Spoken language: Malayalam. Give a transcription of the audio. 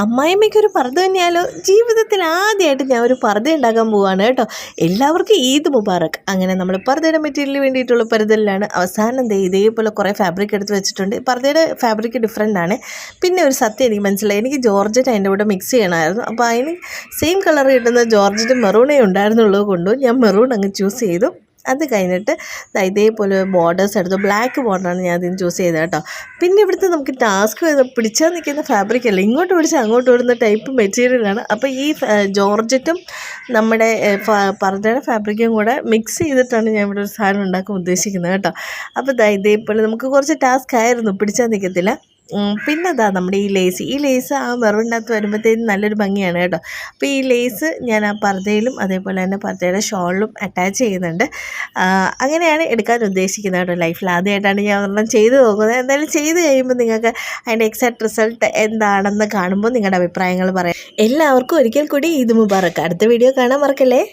അമ്മായിമ്മയ്ക്കൊരു പർദ്ദ തന്നെയാലോ. ജീവിതത്തിൽ ആദ്യമായിട്ട് ഞാൻ ഒരു പർദ്ദ ഉണ്ടാക്കാൻ പോവുകയാണ് കേട്ടോ. എല്ലാവർക്കും ഈദ് മുബാറക്ക്. അങ്ങനെ നമ്മൾ പർദ്ദയുടെ മെറ്റീരിയലിന് വേണ്ടിയിട്ടുള്ള പരുതലിലാണ്. അവസാനം ഇതേപോലെ കുറേ ഫാബ്രിക് എടുത്ത് വെച്ചിട്ടുണ്ട്. പർദ്ദയുടെ ഫാബ്രിക് ഡിഫറെൻ്റ് ആണ്. പിന്നെ ഒരു സത്യം എനിക്ക് മനസ്സിലായി, എനിക്ക് ജോർജറ്റ് അതിൻ്റെ കൂടെ മിക്സ് ചെയ്യണമായിരുന്നു. അപ്പോൾ അതിന് സെയിം കളർ കിട്ടുന്ന ജോർജറ്റ് മെറൂണേ ഉണ്ടായിരുന്നുള്ളത് കൊണ്ടും ഞാൻ മെറൂൺ അങ്ങ് ചൂസ് ചെയ്തു. അത് കഴിഞ്ഞിട്ട് ഇതേപോലെ ബോർഡേഴ്സ് എടുത്തു. ബ്ലാക്ക് ബോർഡറാണ് ഞാൻ അതിന് ചൂസ് ചെയ്തത് കേട്ടോ. പിന്നെ ഇവിടുത്തെ നമുക്ക് ടാസ്ക് പിടിച്ചാൽ നിൽക്കുന്ന ഫാബ്രിക് അല്ല, ഇങ്ങോട്ട് പിടിച്ചാൽ അങ്ങോട്ട് വിടുന്ന ടൈപ്പ് മെറ്റീരിയലാണ്. അപ്പോൾ ഈ ജോർജറ്റും നമ്മുടെ പർദ്ദയുടെ ഫാബ്രിക്കും കൂടെ മിക്സ് ചെയ്തിട്ടാണ് ഞാൻ ഇവിടെ ഒരു സാധനം ഉണ്ടാക്കാൻ ഉദ്ദേശിക്കുന്നത് കേട്ടോ. അപ്പോൾ ഇതേപോലെ നമുക്ക് കുറച്ച് ടാസ്ക് ആയിരുന്നു, പിടിച്ചാൽ നിൽക്കത്തില്ല. പിന്നെ നമ്മുടെ ഈ ലേസ് ആ മെറൂണിനകത്ത് വരുമ്പോഴത്തേക്കും നല്ലൊരു ഭംഗിയാണ് കേട്ടോ. അപ്പോൾ ഈ ലേസ് ഞാൻ ആ പർദ്ദയിലും അതേപോലെ തന്നെ പർദ്ദയുടെ ഷോളിലും അറ്റാച്ച് ചെയ്യുന്നുണ്ട്. അങ്ങനെയാണ് എടുക്കാൻ ഉദ്ദേശിക്കുന്നത് കേട്ടോ. ലൈഫിൽ ആദ്യമായിട്ടാണ് ഞാൻ ഒരെണ്ണം ചെയ്ത് നോക്കുന്നത്. എന്തായാലും ചെയ്ത് കഴിയുമ്പോൾ നിങ്ങൾക്ക് അതിൻ്റെ എക്സാക്ട് റിസൾട്ട് എന്താണെന്ന് കാണുമ്പോൾ നിങ്ങളുടെ അഭിപ്രായങ്ങൾ പറയാം. എല്ലാവർക്കും ഒരിക്കൽ കൂടി ഈദ് മുബാറക്ക്. അടുത്ത വീഡിയോ കാണാൻ മറക്കല്ലേ.